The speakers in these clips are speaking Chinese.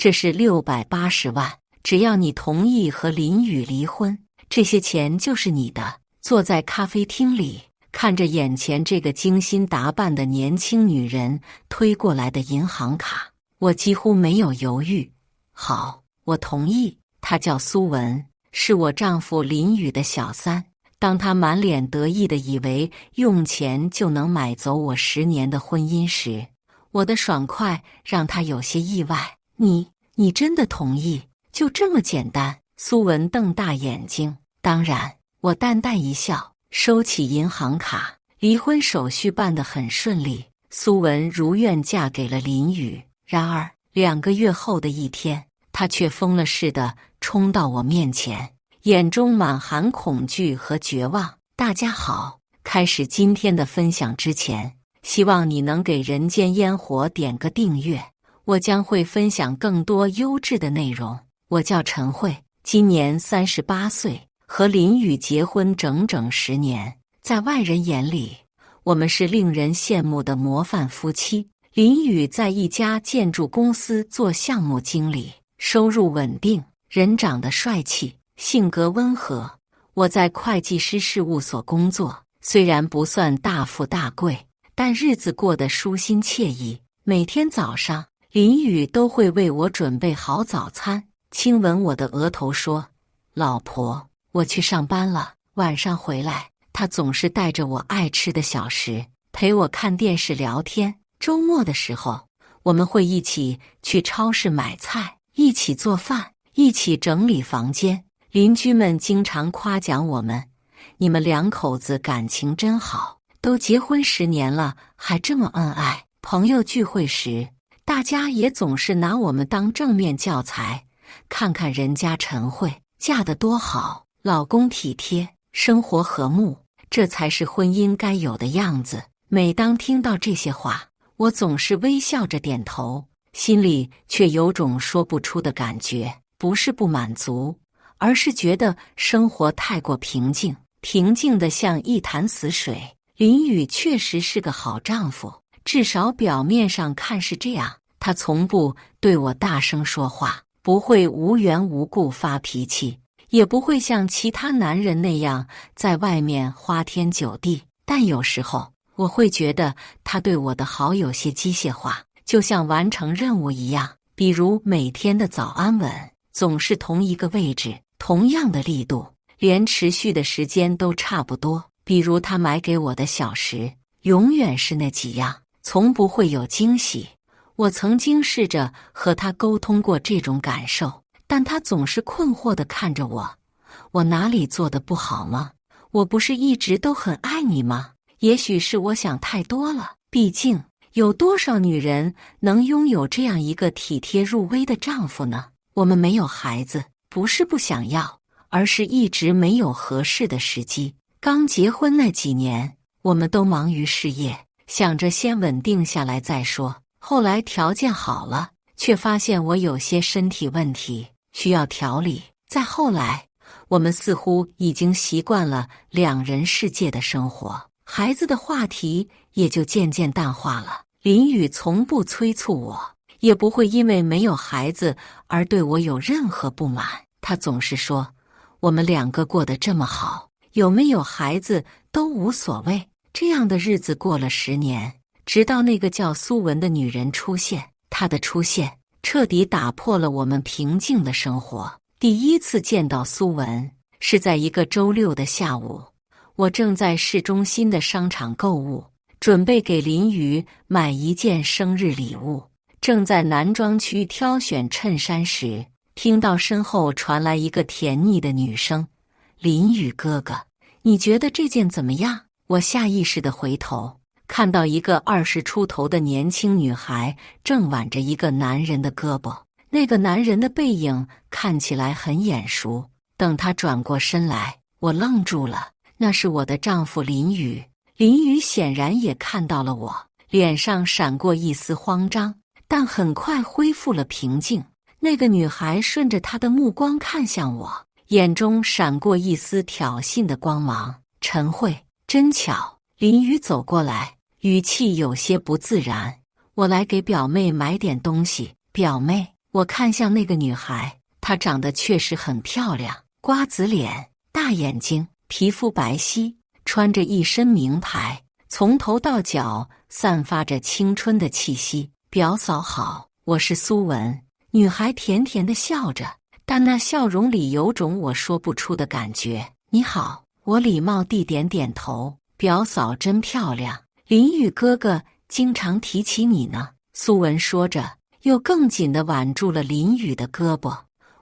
这是680万，只要你同意和林宇离婚，这些钱就是你的。”坐在咖啡厅里，看着眼前这个精心打扮的年轻女人推过来的银行卡，我几乎没有犹豫。好，我同意。她叫苏文，是我丈夫林宇的小三。当他满脸得意地以为用钱就能买走我10年的婚姻时，我的爽快让他有些意外。你真的同意？就这么简单？苏文瞪大眼睛。当然，我淡淡一笑，收起银行卡。离婚手续办得很顺利，苏文如愿嫁给了林宇。然而2个月后的一天，他却疯了似的冲到我面前，眼中满含恐惧和绝望。大家好，开始今天的分享之前，希望你能给人间烟火点个订阅，我将会分享更多优质的内容。我叫陈慧，今年38岁，和林宇结婚整整10年。在外人眼里，我们是令人羡慕的模范夫妻。林宇在一家建筑公司做项目经理，收入稳定，人长得帅气，性格温和。我在会计师事务所工作，虽然不算大富大贵，但日子过得舒心惬意。每天早上，林宇都会为我准备好早餐，亲吻我的额头说：“老婆，我去上班了。”晚上回来，他总是带着我爱吃的小食，陪我看电视聊天。周末的时候，我们会一起去超市买菜，一起做饭，一起整理房间。邻居们经常夸奖我们：“你们2口子感情真好，都结婚10年了，还这么恩爱。”朋友聚会时，大家也总是拿我们当正面教材，看看人家陈慧嫁得多好，老公体贴，生活和睦，这才是婚姻该有的样子。每当听到这些话，我总是微笑着点头，心里却有种说不出的感觉，不是不满足，而是觉得生活太过平静，平静得像一潭死水。林宇确实是个好丈夫，至少表面上看是这样。他从不对我大声说话，不会无缘无故发脾气，也不会像其他男人那样在外面花天酒地。但有时候我会觉得他对我的好有些机械化，就像完成任务一样。比如每天的早安吻，总是同一个位置，同样的力度，连持续的时间都差不多。比如他买给我的小食，永远是那几样，从不会有惊喜。我曾经试着和他沟通过这种感受，但他总是困惑地看着我：“我哪里做得不好吗？我不是一直都很爱你吗？”也许是我想太多了，毕竟有多少女人能拥有这样一个体贴入微的丈夫呢？我们没有孩子，不是不想要，而是一直没有合适的时机。刚结婚那几年，我们都忙于事业，想着先稳定下来再说。后来条件好了，却发现我有些身体问题，需要调理。再后来，我们似乎已经习惯了2人世界的生活，孩子的话题也就渐渐淡化了。林宇从不催促我，也不会因为没有孩子而对我有任何不满。他总是说，我们2个过得这么好，有没有孩子都无所谓。这样的日子过了10年，直到那个叫苏文的女人出现。她的出现彻底打破了我们平静的生活。第一次见到苏文是在一个周6的下午，我正在市中心的商场购物，准备给林宇买一件生日礼物。正在男装区挑选衬衫时，听到身后传来一个甜腻的女声：“林宇哥哥，你觉得这件怎么样？”我下意识地回头，看到一个20出头的年轻女孩正挽着一个男人的胳膊，那个男人的背影看起来很眼熟。等他转过身来，我愣住了，那是我的丈夫林宇。林宇显然也看到了我，脸上闪过一丝慌张，但很快恢复了平静。那个女孩顺着他的目光看向我，眼中闪过一丝挑衅的光芒。陈慧，真巧。林宇走过来，语气有些不自然。我来给表妹买点东西。表妹，我看向那个女孩，她长得确实很漂亮，瓜子脸，大眼睛，皮肤白皙，穿着一身名牌，从头到脚散发着青春的气息。表嫂好，我是苏文。女孩甜甜地笑着，但那笑容里有种我说不出的感觉。你好，我礼貌地点点头。表嫂真漂亮，林雨哥哥经常提起你呢。苏文说着，又更紧地挽住了林雨的胳膊。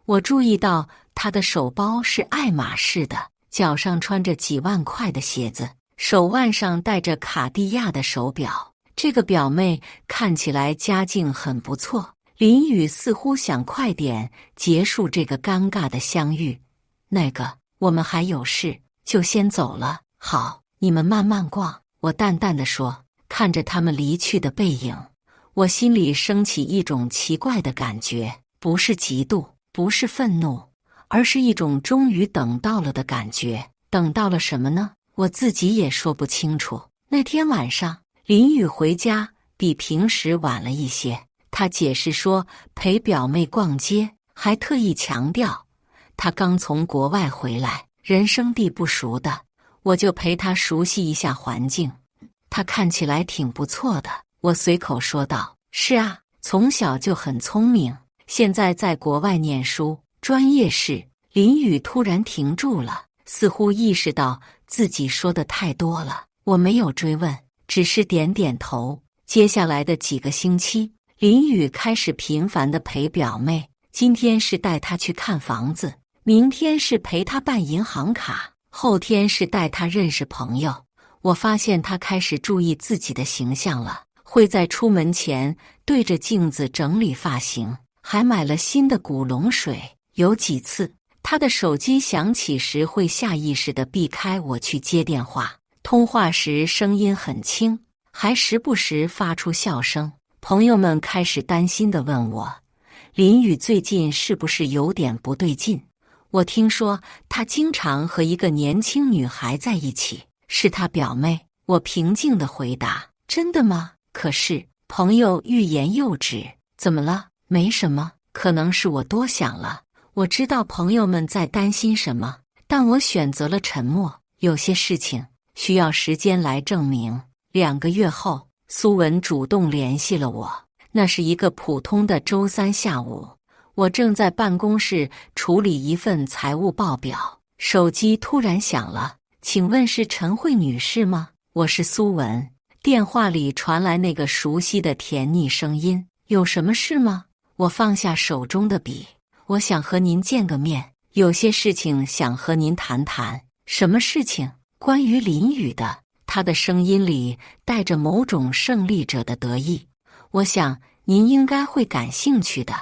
我注意到她的手包是爱马仕的，脚上穿着几万块的鞋子，手腕上戴着卡地亚的手表。这个表妹看起来家境很不错。林雨似乎想快点结束这个尴尬的相遇。那个，我们还有事，就先走了。好，你们慢慢逛。我淡淡地说，看着他们离去的背影，我心里升起一种奇怪的感觉，不是嫉妒，不是愤怒，而是一种终于等到了的感觉。等到了什么呢？我自己也说不清楚。那天晚上，林雨回家比平时晚了一些。他解释说陪表妹逛街，还特意强调他刚从国外回来，人生地不熟的，我就陪他熟悉一下环境。他看起来挺不错的，我随口说道。是啊，从小就很聪明，现在在国外念书，专业是……林雨突然停住了，似乎意识到自己说的太多了。我没有追问，只是点点头。接下来的几个星期，林雨开始频繁地陪表妹，今天是带她去看房子，明天是陪她办银行卡，后天是带她认识朋友。我发现她开始注意自己的形象了，会在出门前对着镜子整理发型，还买了新的古龙水。有几次，她的手机响起时会下意识地避开我去接电话，通话时声音很轻，还时不时发出笑声。朋友们开始担心地问我，林雨最近是不是有点不对劲？我听说她经常和一个年轻女孩在一起，是她表妹。我平静地回答，真的吗？可是，朋友欲言又止。怎么了？没什么，可能是我多想了。我知道朋友们在担心什么，但我选择了沉默。有些事情需要时间来证明。2个月后，苏文主动联系了我。那是一个普通的周三下午，我正在办公室处理一份财务报表，手机突然响了。请问是陈慧女士吗？我是苏文。电话里传来那个熟悉的甜腻声音。有什么事吗？我放下手中的笔。我想和您见个面，有些事情想和您谈谈。什么事情？关于林雨的。他的声音里带着某种胜利者的得意。我想您应该会感兴趣的。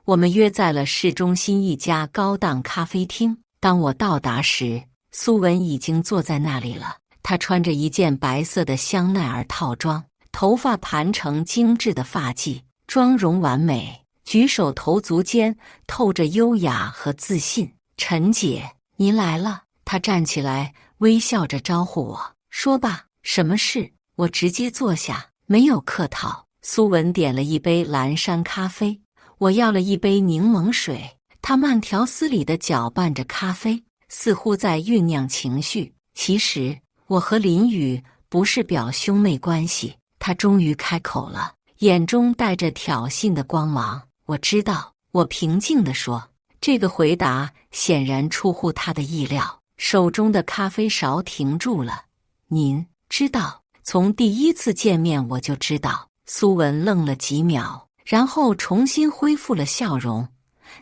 我们约在了市中心一家高档咖啡厅。当我到达时，苏文已经坐在那里了。她穿着一件白色的香奈儿套装，头发盘成精致的发髻，妆容完美，举手投足间透着优雅和自信。陈姐，您来了。她站起来，微笑着招呼我。说吧，什么事？我直接坐下，没有客套。苏文点了一杯蓝山咖啡，我要了一杯柠檬水。他慢条斯理地搅拌着咖啡，似乎在酝酿情绪。其实，我和林雨不是表兄妹关系。他终于开口了，眼中带着挑衅的光芒。我知道，我平静地说。这个回答显然出乎他的意料，手中的咖啡勺停住了。您知道，从第一次见面我就知道。苏文愣了几秒，然后重新恢复了笑容。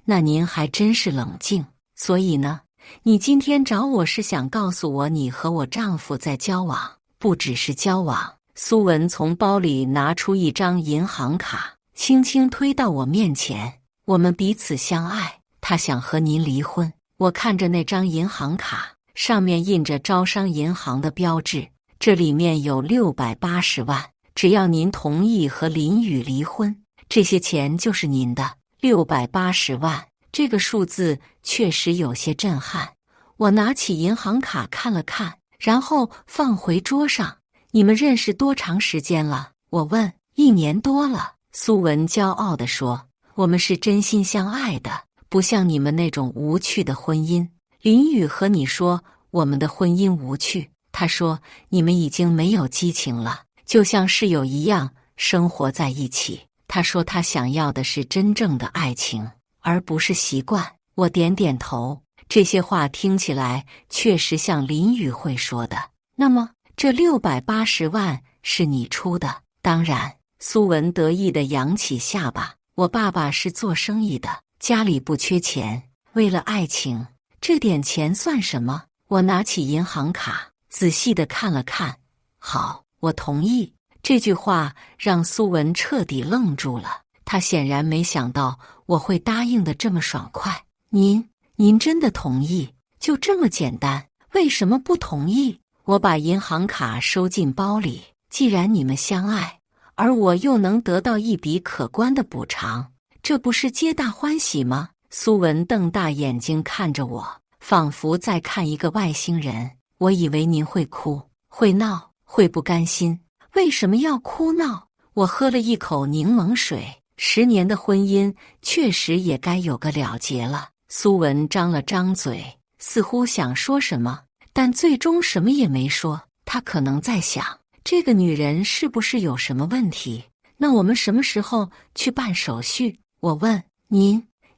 那您还真是冷静。所以呢，你今天找我是想告诉我你和我丈夫在交往，不只是交往。苏文从包里拿出一张银行卡，轻轻推到我面前。我们彼此相爱，他想和您离婚。我看着那张银行卡，上面印着招商银行的标志，这里面有680万，只要您同意和林雨离婚，这些钱就是您的。680万，这个数字确实有些震撼。我拿起银行卡看了看，然后放回桌上。你们认识多长时间了？我问。1年多了，苏文骄傲地说。我们是真心相爱的，不像你们那种无趣的婚姻。林宇和你说我们的婚姻无趣，他说你们已经没有激情了，就像室友一样生活在一起。他说他想要的是真正的爱情，而不是习惯。我点点头，这些话听起来确实像林宇会说的。那么这680万是你出的？当然。苏文得意地扬起下巴，我爸爸是做生意的，家里不缺钱，为了爱情，这点钱算什么？我拿起银行卡，仔细地看了看。好，我同意。这句话让苏文彻底愣住了，他显然没想到我会答应得这么爽快。您真的同意？就这么简单？为什么不同意？我把银行卡收进包里，既然你们相爱，而我又能得到一笔可观的补偿，这不是皆大欢喜吗？苏文瞪大眼睛看着我，仿佛在看一个外星人。我以为您会哭，会闹，会不甘心。为什么要哭闹？我喝了一口柠檬水，10年的婚姻确实也该有个了结了。苏文张了张嘴，似乎想说什么，但最终什么也没说。他可能在想，这个女人是不是有什么问题？那我们什么时候去办手续？我问。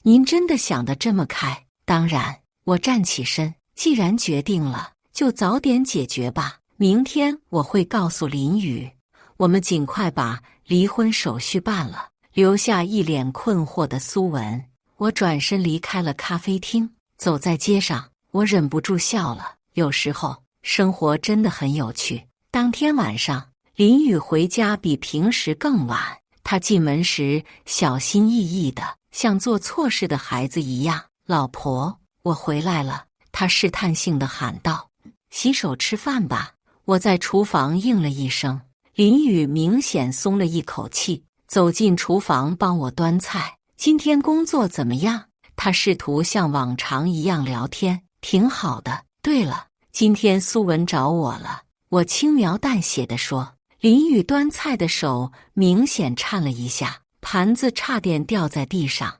您真的想得这么开？当然。我站起身，既然决定了，就早点解决吧。明天我会告诉林宇，我们尽快把离婚手续办了。留下一脸困惑的苏文，我转身离开了咖啡厅。走在街上，我忍不住笑了。有时候生活真的很有趣。当天晚上，林宇回家比平时更晚。他进门时小心翼翼的，像做错事的孩子一样。老婆，我回来了，他试探性地喊道。洗手吃饭吧。我在厨房应了一声。林宇明显松了一口气，走进厨房帮我端菜。今天工作怎么样？他试图像往常一样聊天。挺好的。对了，今天苏文找我了。我轻描淡写地说。林宇端菜的手明显颤了一下，盘子差点掉在地上。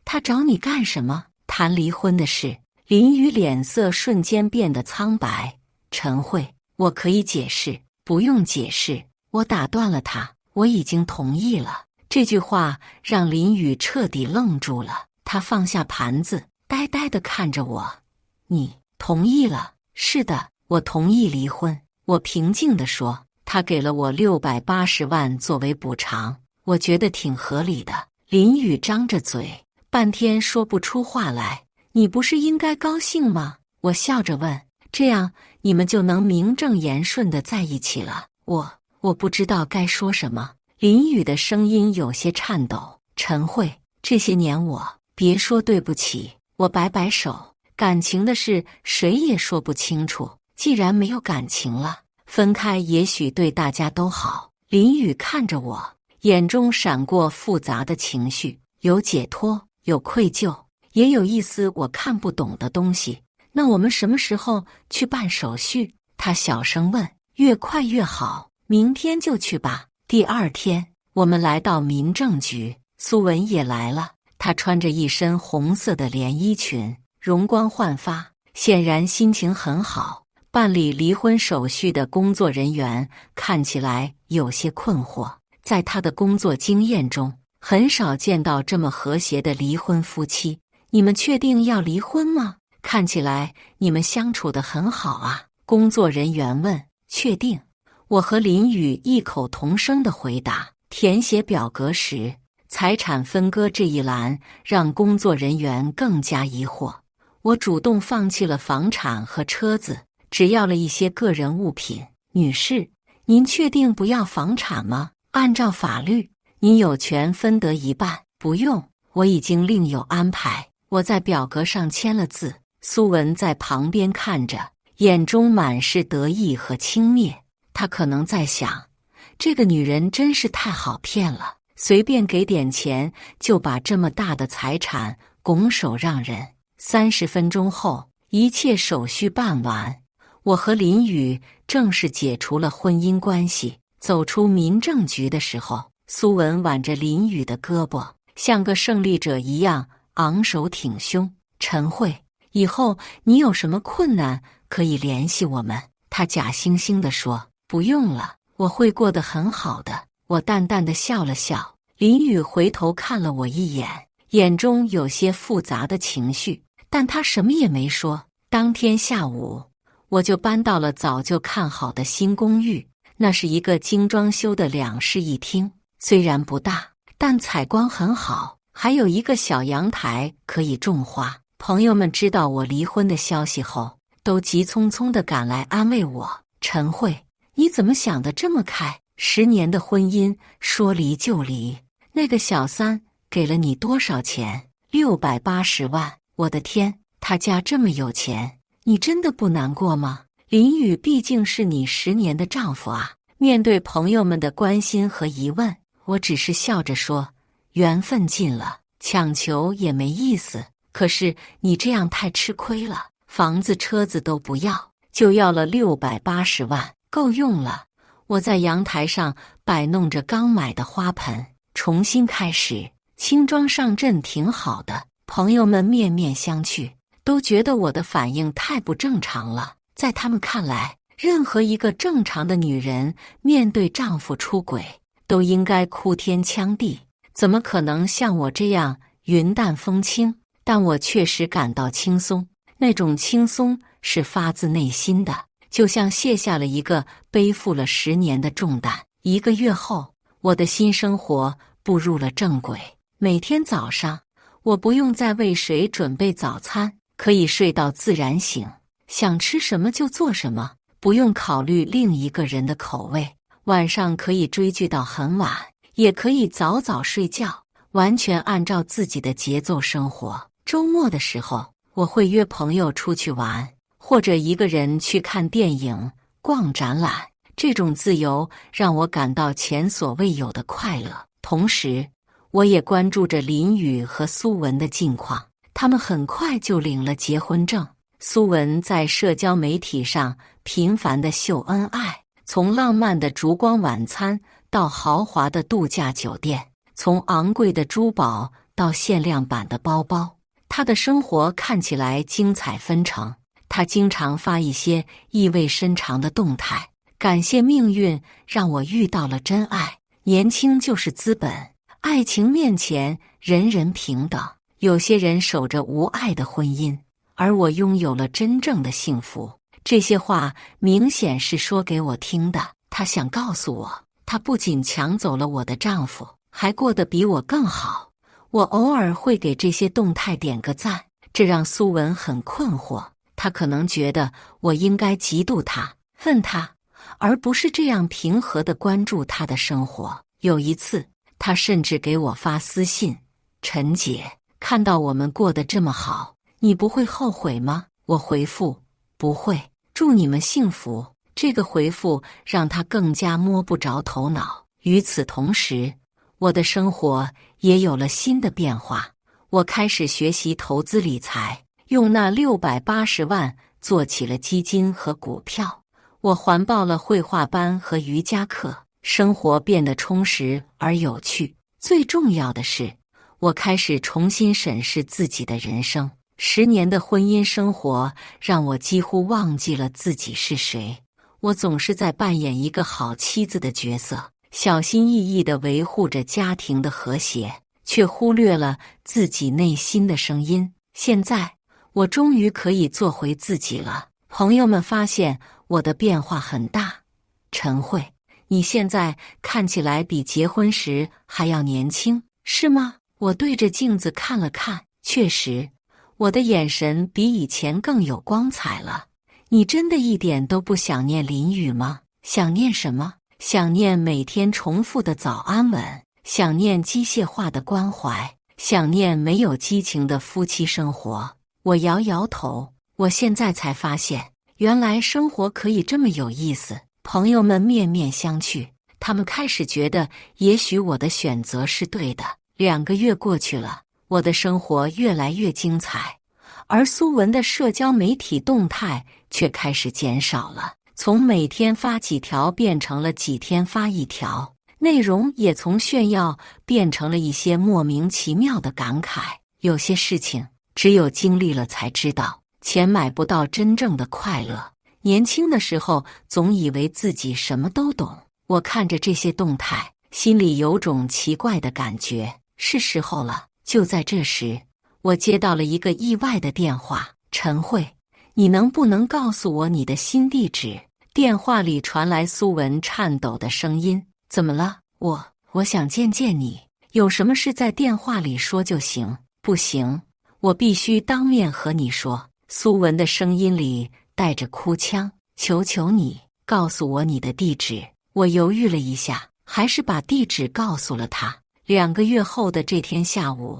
他找你干什么？谈离婚的事。林宇脸色瞬间变得苍白。陈慧，我可以解释。不用解释。我打断了他，我已经同意了。这句话让林宇彻底愣住了，他放下盘子，呆呆地看着我。你同意了？是的，我同意离婚。我平静地说。他给了我680万作为补偿，我觉得挺合理的。林宇张着嘴，半天说不出话来。你不是应该高兴吗？我笑着问。这样你们就能名正言顺地在一起了。我不知道该说什么。林宇的声音有些颤抖。陈慧，这些年别说对不起。我摆摆手。感情的事谁也说不清楚，既然没有感情了，分开也许对大家都好。林宇看着我，眼中闪过复杂的情绪，有解脱，有愧疚，也有一丝我看不懂的东西。那我们什么时候去办手续？他小声问。越快越好，明天就去吧。第二天，我们来到民政局，苏文也来了。她穿着一身红色的连衣裙，容光焕发，显然心情很好。办理离婚手续的工作人员看起来有些困惑，在他的工作经验中，很少见到这么和谐的离婚夫妻。你们确定要离婚吗？看起来你们相处得很好啊。工作人员问。确定。我和林宇异口同声地回答。填写表格时，财产分割这一栏让工作人员更加疑惑。我主动放弃了房产和车子，只要了一些个人物品。女士，您确定不要房产吗？按照法律，您有权分得一半。不用，我已经另有安排。我在表格上签了字。苏文在旁边看着，眼中满是得意和轻蔑。他可能在想，这个女人真是太好骗了，随便给点钱就把这么大的财产拱手让人。30分钟后，一切手续办完，我和林宇正式解除了婚姻关系。走出民政局的时候，苏文挽着林宇的胳膊，像个胜利者一样昂首挺胸。陈慧，以后你有什么困难可以联系我们。他假惺惺地说：“不用了，我会过得很好的。”我淡淡地笑了笑。林雨回头看了我一眼，眼中有些复杂的情绪，但他什么也没说。当天下午，我就搬到了早就看好的新公寓。那是一个精装修的2室1厅，虽然不大，但采光很好，还有一个小阳台可以种花。朋友们知道我离婚的消息后，都急匆匆地赶来安慰我：“陈慧，你怎么想得这么开？10年的婚姻，说离就离。那个小三给了你多少钱？680万！我的天，他家这么有钱，你真的不难过吗？林雨毕竟是你10年的丈夫啊。”面对朋友们的关心和疑问，我只是笑着说：“缘分尽了，强求也没意思。可是你这样太吃亏了，房子车子都不要，就要了680万，够用了。”我在阳台上摆弄着刚买的花盆，重新开始，轻装上阵挺好的。朋友们面面相觑，都觉得我的反应太不正常了。在他们看来，任何一个正常的女人面对丈夫出轨，都应该哭天抢地，怎么可能像我这样云淡风轻？但我确实感到轻松，那种轻松是发自内心的，就像卸下了一个背负了10年的重担。1个月后，我的新生活步入了正轨。每天早上，我不用再为谁准备早餐，可以睡到自然醒，想吃什么就做什么，不用考虑另一个人的口味。晚上可以追剧到很晚，也可以早早睡觉，完全按照自己的节奏生活。周末的时候，我会约朋友出去玩，或者一个人去看电影、逛展览。这种自由让我感到前所未有的快乐。同时，我也关注着林雨和苏文的近况。他们很快就领了结婚证。苏文在社交媒体上频繁地秀恩爱，从浪漫的烛光晚餐到豪华的度假酒店，从昂贵的珠宝到限量版的包包，他的生活看起来精彩纷呈。他经常发一些意味深长的动态，感谢命运让我遇到了真爱，年轻就是资本，爱情面前人人平等。有些人守着无爱的婚姻，而我拥有了真正的幸福。这些话明显是说给我听的。他想告诉我，他不仅抢走了我的丈夫，还过得比我更好。我偶尔会给这些动态点个赞，这让苏文很困惑。他可能觉得我应该嫉妒他、恨他，而不是这样平和地关注他的生活。有一次，他甚至给我发私信：“陈姐，看到我们过得这么好，你不会后悔吗？”我回复：“不会，祝你们幸福。”这个回复让他更加摸不着头脑。与此同时，我的生活也有了新的变化。我开始学习投资理财，用那680万做起了基金和股票。我环报了绘画班和瑜伽课，生活变得充实而有趣。最重要的是，我开始重新审视自己的人生。10年的婚姻生活让我几乎忘记了自己是谁。我总是在扮演一个好妻子的角色，小心翼翼地维护着家庭的和谐，却忽略了自己内心的声音。现在，我终于可以做回自己了。朋友们发现我的变化很大。陈慧，你现在看起来比结婚时还要年轻，是吗？我对着镜子看了看，确实，我的眼神比以前更有光彩了。你真的一点都不想念林雨吗？想念什么？想念每天重复的早安吻，想念机械化的关怀，想念没有激情的夫妻生活。我摇摇头，我现在才发现，原来生活可以这么有意思。朋友们面面相觑，他们开始觉得也许我的选择是对的。2个月过去了，我的生活越来越精彩，而苏文的社交媒体动态却开始减少了，从每天发几条变成了几天发1条。内容也从炫耀变成了一些莫名其妙的感慨。有些事情只有经历了才知道，钱买不到真正的快乐。年轻的时候总以为自己什么都懂。我看着这些动态，心里有种奇怪的感觉，是时候了。就在这时，我接到了一个意外的电话：陈慧，你能不能告诉我你的新地址？电话里传来苏文颤抖的声音：怎么了？我想见见你，有什么事在电话里说就行。不行，我必须当面和你说。苏文的声音里带着哭腔：求求你，告诉我你的地址。我犹豫了一下，还是把地址告诉了他。2个月后的这天下午，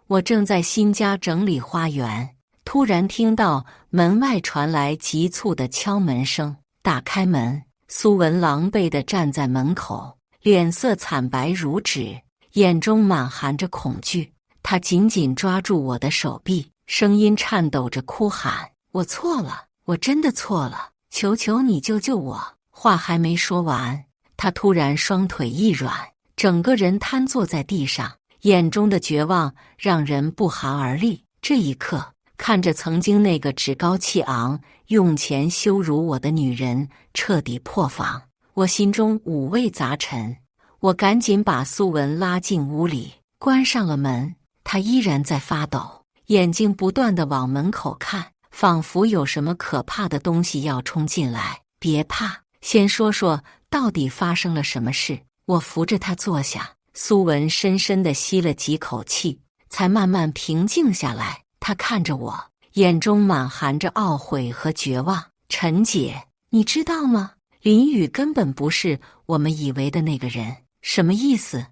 我正在新家整理花园，突然听到门外传来急促的敲门声。打开门，苏文狼狈地站在门口，脸色惨白如纸，眼中满含着恐惧。他紧紧抓住我的手臂，声音颤抖着哭喊：我错了，我真的错了，求求你救救我！话还没说完，他突然双腿一软，整个人瘫坐在地上，眼中的绝望让人不寒而栗。这一刻，看着曾经那个趾高气昂、用钱羞辱我的女人彻底破防，我心中五味杂陈。我赶紧把苏文拉进屋里，关上了门。他依然在发抖，眼睛不断地往门口看，仿佛有什么可怕的东西要冲进来。别怕，先说说到底发生了什么事。我扶着他坐下，苏文深深地吸了几口气，才慢慢平静下来。他看着我，眼中满含着懊悔和绝望。陈姐，你知道吗？林宇根本不是我们以为的那个人。什么意思？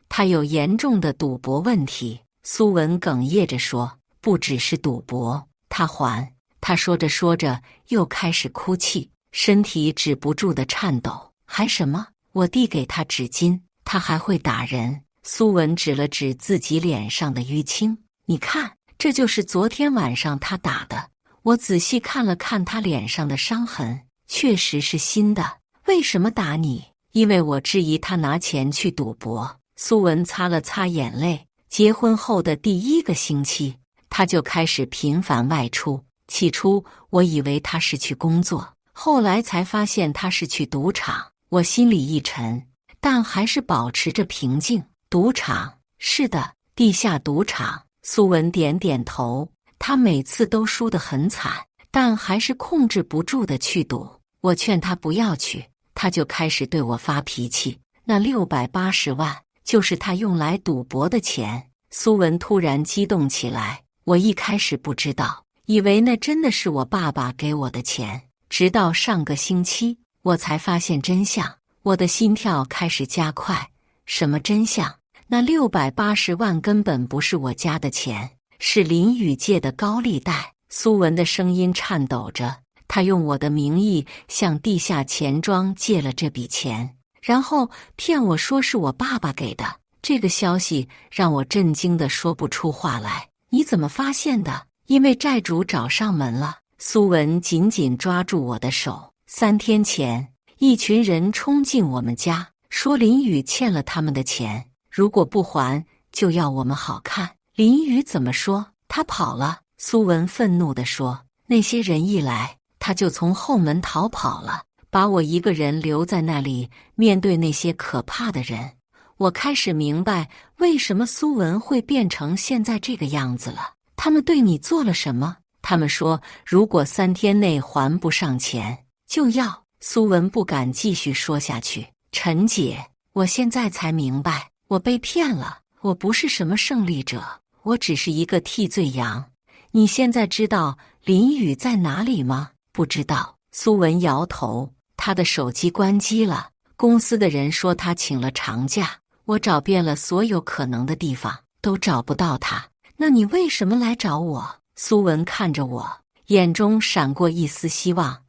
他有严重的赌博问题。苏文哽咽着说，不只是赌博，他说着说着又开始哭泣，身体止不住的颤抖。还什么？我递给他纸巾，他还会打人。苏文指了指自己脸上的淤青，你看，这就是昨天晚上他打的。我仔细看了看他脸上的伤痕，确实是新的。为什么打你？因为我质疑他拿钱去赌博。苏文擦了擦眼泪。结婚后的第1个星期，他就开始频繁外出。起初我以为他是去工作，后来才发现他是去赌场。我心里一沉，但还是保持着平静。赌场？是的，地下赌场。苏文点点头。他每次都输得很惨，但还是控制不住的去赌。我劝他不要去，他就开始对我发脾气。那680万就是他用来赌博的钱。苏文突然激动起来。我一开始不知道，以为那真的是我爸爸给我的钱，直到上个星期我才发现真相。我的心跳开始加快。什么真相？那680万根本不是我家的钱，是林宇借的高利贷。苏文的声音颤抖着，他用我的名义向地下钱庄借了这笔钱，然后骗我说是我爸爸给的。这个消息让我震惊得说不出话来。你怎么发现的？因为债主找上门了。苏文紧紧抓住我的手。3天前，一群人冲进我们家，说林宇欠了他们的钱，如果不还，就要我们好看。林宇怎么说？他跑了。苏文愤怒地说，那些人一来，他就从后门逃跑了，把我一个人留在那里，面对那些可怕的人。我开始明白为什么苏文会变成现在这个样子了。他们对你做了什么？他们说，如果3天内还不上钱，就要……苏文不敢继续说下去。陈姐，我现在才明白，我被骗了。我不是什么胜利者，我只是一个替罪羊。你现在知道林宇在哪里吗？不知道。苏文摇头，他的手机关机了。公司的人说他请了长假。我找遍了所有可能的地方，都找不到他。那你为什么来找我？苏文看着我，眼中闪过一丝希望。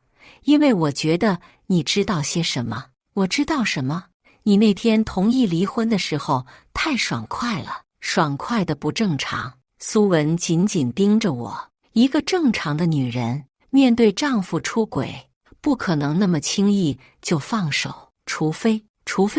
因为我觉得你知道些什么。我知道什么？你那天同意离婚的时候太爽快了，爽快的不正常。苏文紧紧盯着我。一个正常的女人面对丈夫出轨，不可能那么轻易就放手，除非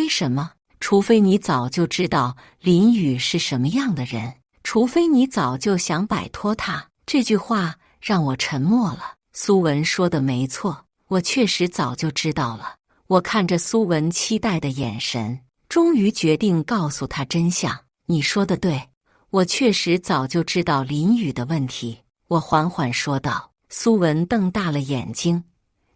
什么？除非你早就知道林宇是什么样的人，除非你早就想摆脱他。这句话让我沉默了。苏文说的没错，我确实早就知道了。我看着苏文期待的眼神，终于决定告诉他真相。你说的对，我确实早就知道林宇的问题。我缓缓说道。苏文瞪大了眼睛，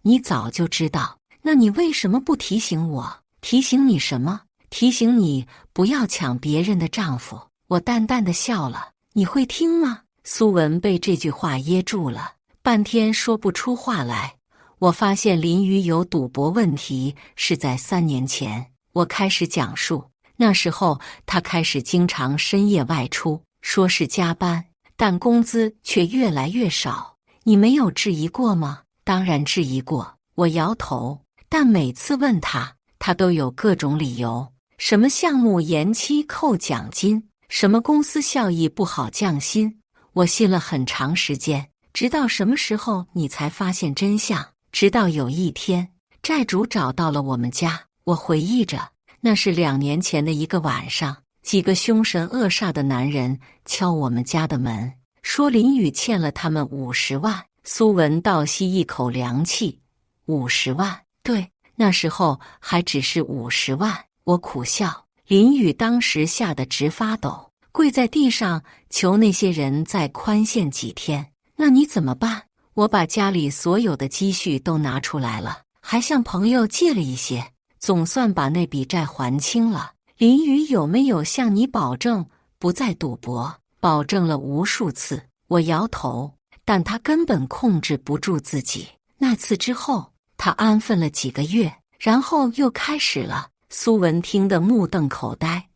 你早就知道，那你为什么不提醒我？提醒你什么？提醒你不要抢别人的丈夫。我淡淡的笑了。你会听吗？苏文被这句话噎住了，半天说不出话来。我发现林宇有赌博问题是在3年前。我开始讲述，那时候他开始经常深夜外出，说是加班，但工资却越来越少。你没有质疑过吗？当然质疑过。我摇头，但每次问他，他都有各种理由，什么项目延期扣奖金，什么公司效益不好降薪。我信了很长时间，直到什么时候你才发现真相？直到有一天，债主找到了我们家。我回忆着，那是2年前的一个晚上，几个凶神恶煞的男人敲我们家的门，说林宇欠了他们50万。苏文倒吸一口凉气，50万？对，那时候还只是50万。我苦笑。林宇当时吓得直发抖，跪在地上求那些人再宽限几天。那你怎么办？我把家里所有的积蓄都拿出来了，还向朋友借了一些，总算把那笔债还清了。林宇有没有向你保证不再赌博？保证了无数次。我摇头，但他根本控制不住自己。那次之后，他安分了几个月，然后又开始了。苏文听得目瞪口呆。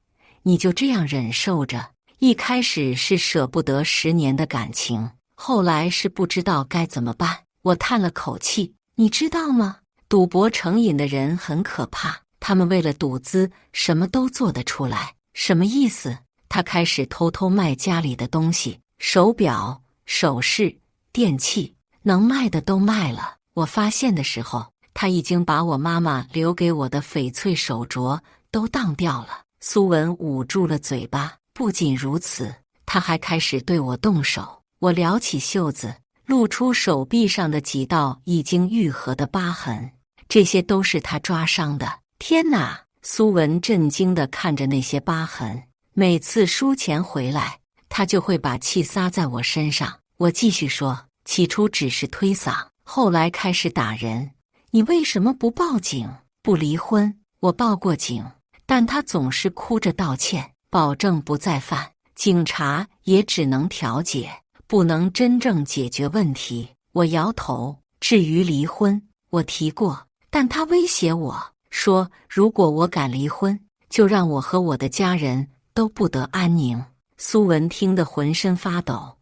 你就这样忍受着？一开始是舍不得10年的感情，后来是不知道该怎么办。我叹了口气。你知道吗？赌博成瘾的人很可怕，他们为了赌资什么都做得出来。什么意思？他开始偷偷卖家里的东西，手表、首饰、电器，能卖的都卖了。我发现的时候，他已经把我妈妈留给我的翡翠手镯都当掉了。苏文捂住了嘴巴。不仅如此，他还开始对我动手。我撩起袖子，露出手臂上的几道已经愈合的疤痕，这些都是他抓伤的。天哪！苏文震惊地看着那些疤痕。每次输钱回来，他就会把气撒在我身上。我继续说，起初只是推搡，后来开始打人。你为什么不报警，不离婚？我报过警，但他总是哭着道歉，保证不再犯。警察也只能调解，不能真正解决问题。我摇头。至于离婚，我提过，但他威胁我说，如果我敢离婚，就让我和我的家人都不得安宁。苏文听得浑身发抖。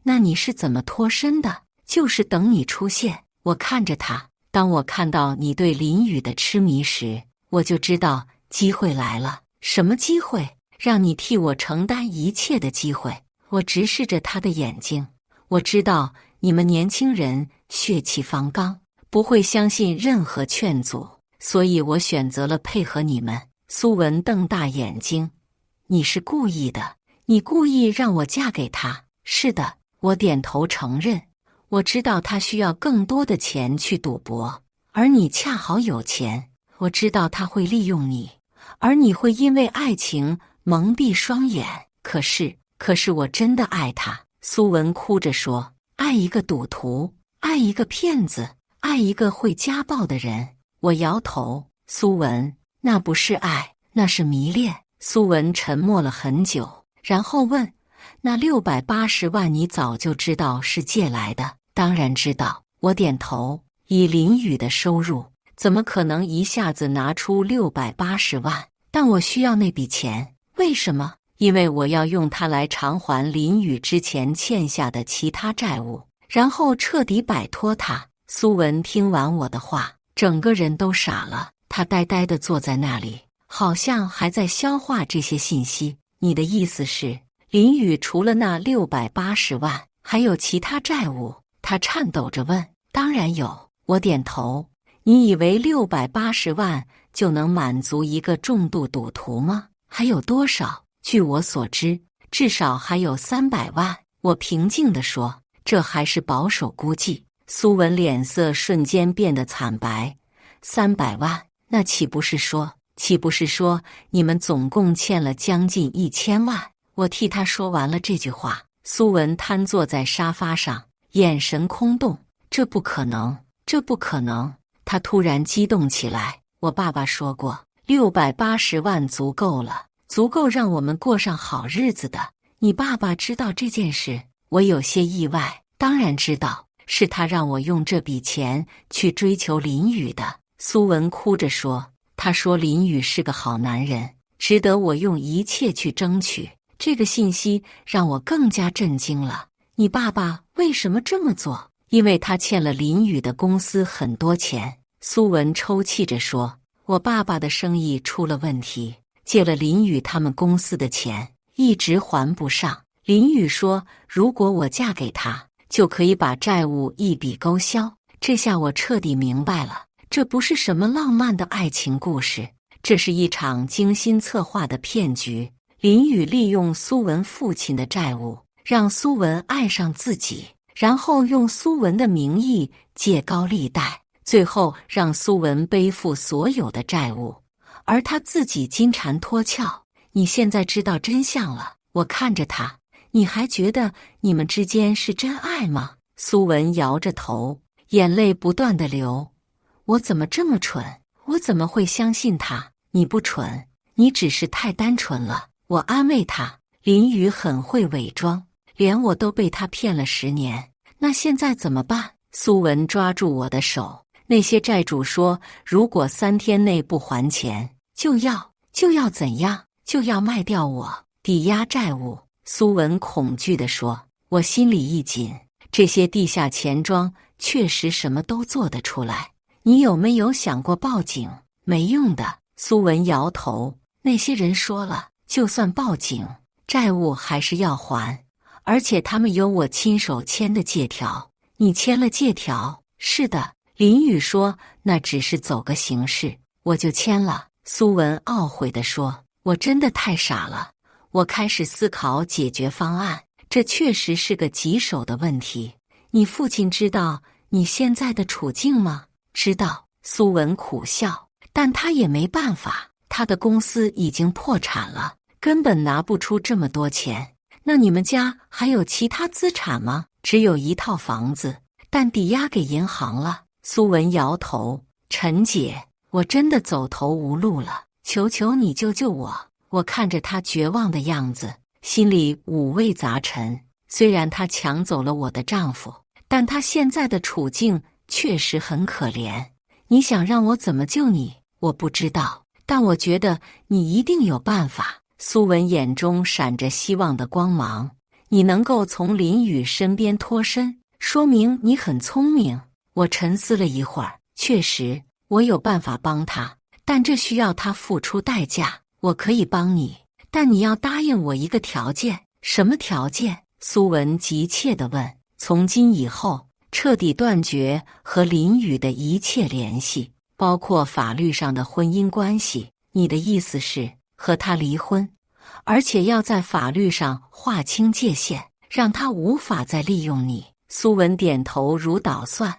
那你是怎么脱身的？就是等你出现。我看着他，当我看到你对林宇的痴迷时，我就知道机会来了。什么机会？让你替我承担一切的机会。我直视着他的眼睛。我知道你们年轻人血气方刚，不会相信任何劝阻，所以我选择了配合你们。苏文瞪大眼睛。你是故意的？你故意让我嫁给他？是的，我点头承认。我知道他需要更多的钱去赌博，而你恰好有钱。我知道他会利用你，而你会因为爱情蒙蔽双眼。可是我真的爱他。苏文哭着说，爱一个赌徒，爱一个骗子，爱一个会家暴的人。我摇头。苏文，那不是爱，那是迷恋。苏文沉默了很久，然后问，那680万你早就知道是借来的？当然知道。我点头。以林宇的收入，怎么可能一下子拿出680万？但我需要那笔钱。为什么？因为我要用它来偿还林宇之前欠下的其他债务，然后彻底摆脱他。苏文听完我的话，整个人都傻了。他呆呆地坐在那里，好像还在消化这些信息。你的意思是，林宇除了那680万，还有其他债务？他颤抖着问。当然有。我点头。你以为680万就能满足一个重度赌徒吗？还有多少？据我所知，至少还有300万。我平静地说，这还是保守估计。苏文脸色瞬间变得惨白。300万，那岂不是说你们总共欠了将近1000万？我替他说完了这句话，苏文瘫坐在沙发上，眼神空洞。这不可能，这不可能！他突然激动起来。我爸爸说过，680万足够了，足够让我们过上好日子的。你爸爸知道这件事？我有些意外。当然知道，是他让我用这笔钱去追求林宇的。苏文哭着说，他说林宇是个好男人，值得我用一切去争取。这个信息让我更加震惊了。你爸爸为什么这么做？因为他欠了林宇的公司很多钱。苏文抽泣着说，我爸爸的生意出了问题，借了林宇他们公司的钱，一直还不上。林宇说，如果我嫁给他，就可以把债务一笔勾销。这下我彻底明白了，这不是什么浪漫的爱情故事，这是一场精心策划的骗局。林宇利用苏文父亲的债务，让苏文爱上自己，然后用苏文的名义借高利贷，最后让苏文背负所有的债务，而他自己金蝉脱壳。你现在知道真相了。我看着他，你还觉得你们之间是真爱吗？苏文摇着头，眼泪不断地流。我怎么这么蠢？我怎么会相信他？你不蠢，你只是太单纯了。我安慰他，林宇很会伪装，连我都被他骗了10年。那现在怎么办？苏文抓住我的手。那些债主说，如果3天内不还钱，就要怎样？就要卖掉我，抵押债务。苏文恐惧地说。我心里一紧，这些地下钱庄确实什么都做得出来。你有没有想过报警？没用的。苏文摇头。那些人说了，就算报警，债务还是要还，而且他们有我亲手签的借条。你签了借条？是的。林宇说，那只是走个形式，我就签了。苏文懊悔地说，我真的太傻了。我开始思考解决方案，这确实是个棘手的问题。你父亲知道你现在的处境吗？知道。苏文苦笑，但他也没办法，他的公司已经破产了，根本拿不出这么多钱。那你们家还有其他资产吗？只有一套房子，但抵押给银行了。苏文摇头，陈姐，我真的走投无路了，求求你救救我。我看着他绝望的样子，心里五味杂陈。虽然他抢走了我的丈夫，但他现在的处境确实很可怜。你想让我怎么救你？我不知道，但我觉得你一定有办法。苏文眼中闪着希望的光芒。你能够从林宇身边脱身，说明你很聪明。我沉思了一会儿，确实，我有办法帮他，但这需要他付出代价。我可以帮你，但你要答应我一个条件。什么条件？苏文急切地问。从今以后，彻底断绝和林宇的一切联系，包括法律上的婚姻关系。你的意思是和他离婚，而且要在法律上划清界限，让他无法再利用你。苏文点头如捣蒜。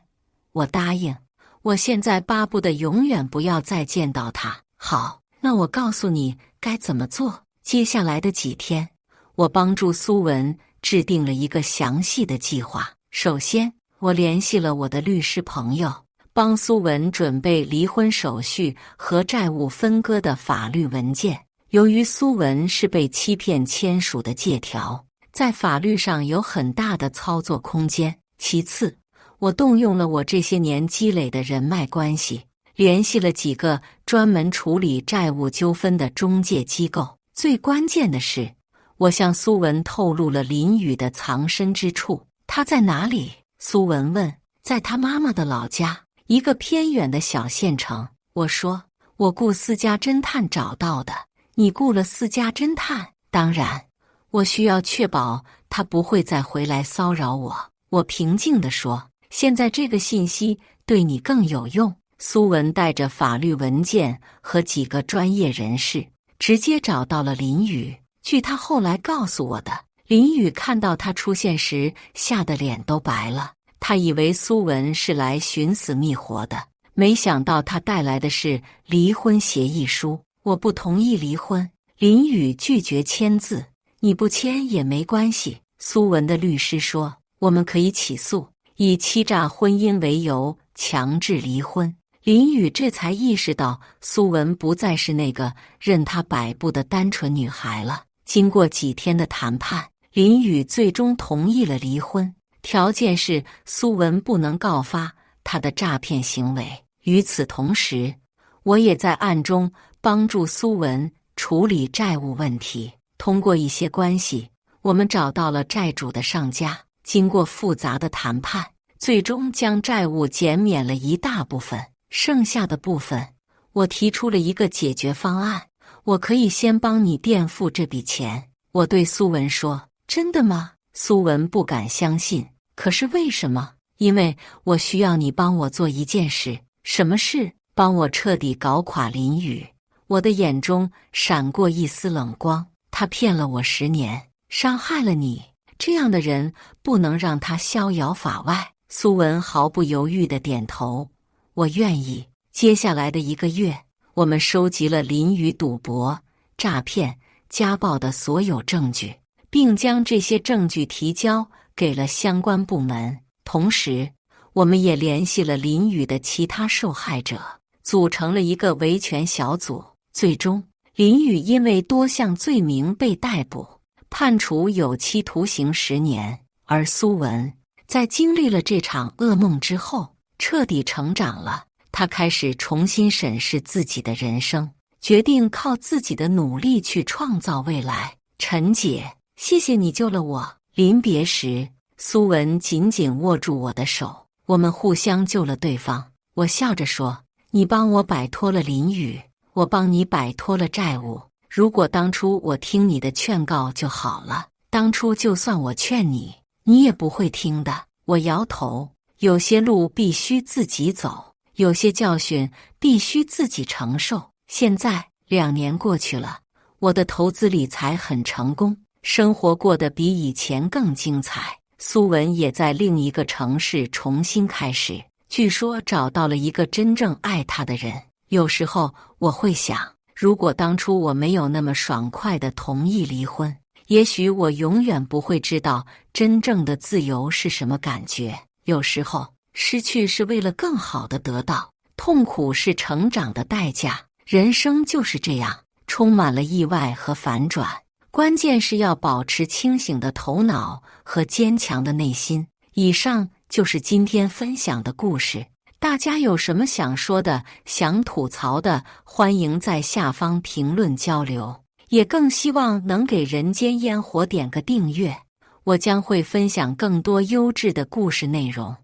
我答应。我现在巴不得永远不要再见到他。好，那我告诉你该怎么做。接下来的几天，我帮助苏文制定了一个详细的计划。首先，我联系了我的律师朋友，帮苏文准备离婚手续和债务分割的法律文件。由于苏文是被欺骗签署的借条，在法律上有很大的操作空间。其次，我动用了我这些年积累的人脉关系，联系了几个专门处理债务纠纷的中介机构。最关键的是，我向苏文透露了林宇的藏身之处。他在哪里？苏文问。在他妈妈的老家，一个偏远的小县城。我说，我雇私家侦探找到的。你雇了私家侦探？当然，我需要确保他不会再回来骚扰我。我平静地说，现在这个信息对你更有用。苏文带着法律文件和几个专业人士，直接找到了林宇。据他后来告诉我的，林宇看到他出现时，吓得脸都白了。他以为苏文是来寻死觅活的，没想到他带来的是离婚协议书。我不同意离婚，林宇拒绝签字。你不签也没关系，苏文的律师说，我们可以起诉，以欺诈婚姻为由强制离婚。林宇这才意识到苏文不再是那个任他摆布的单纯女孩了。经过几天的谈判，林宇最终同意了离婚，条件是苏文不能告发他的诈骗行为。与此同时，我也在暗中帮助苏文处理债务问题。通过一些关系，我们找到了债主的上家，经过复杂的谈判，最终将债务减免了一大部分。剩下的部分，我提出了一个解决方案，我可以先帮你垫付这笔钱。我对苏文说，真的吗？苏文不敢相信。可是为什么？因为我需要你帮我做一件事。什么事？帮我彻底搞垮林宇。我的眼中闪过一丝冷光。他骗了我10年，伤害了你，这样的人不能让他逍遥法外。苏文毫不犹豫地点头，我愿意。接下来的1个月，我们收集了林宇赌博、诈骗、家暴的所有证据，并将这些证据提交给了相关部门。同时，我们也联系了林宇的其他受害者，组成了一个维权小组。最终，林宇因为多项罪名被逮捕，判处有期徒刑10年。而苏文在经历了这场噩梦之后，彻底成长了。他开始重新审视自己的人生，决定靠自己的努力去创造未来。陈姐，谢谢你救了我。临别时，苏文紧紧握住我的手，我们互相救了对方。我笑着说，你帮我摆脱了林宇，我帮你摆脱了债务。如果当初我听你的劝告就好了，当初就算我劝你，你也不会听的。我摇头，有些路必须自己走，有些教训必须自己承受。现在2年过去了，我的投资理财很成功，生活过得比以前更精彩。苏文也在另一个城市重新开始，据说找到了一个真正爱他的人。有时候我会想，如果当初我没有那么爽快地同意离婚，也许我永远不会知道真正的自由是什么感觉。有时候，失去是为了更好的得到，痛苦是成长的代价。人生就是这样，充满了意外和反转。关键是要保持清醒的头脑和坚强的内心。以上就是今天分享的故事。大家有什么想说的、想吐槽的，欢迎在下方评论交流。也更希望能给人间烟火点个订阅，我将会分享更多优质的故事内容。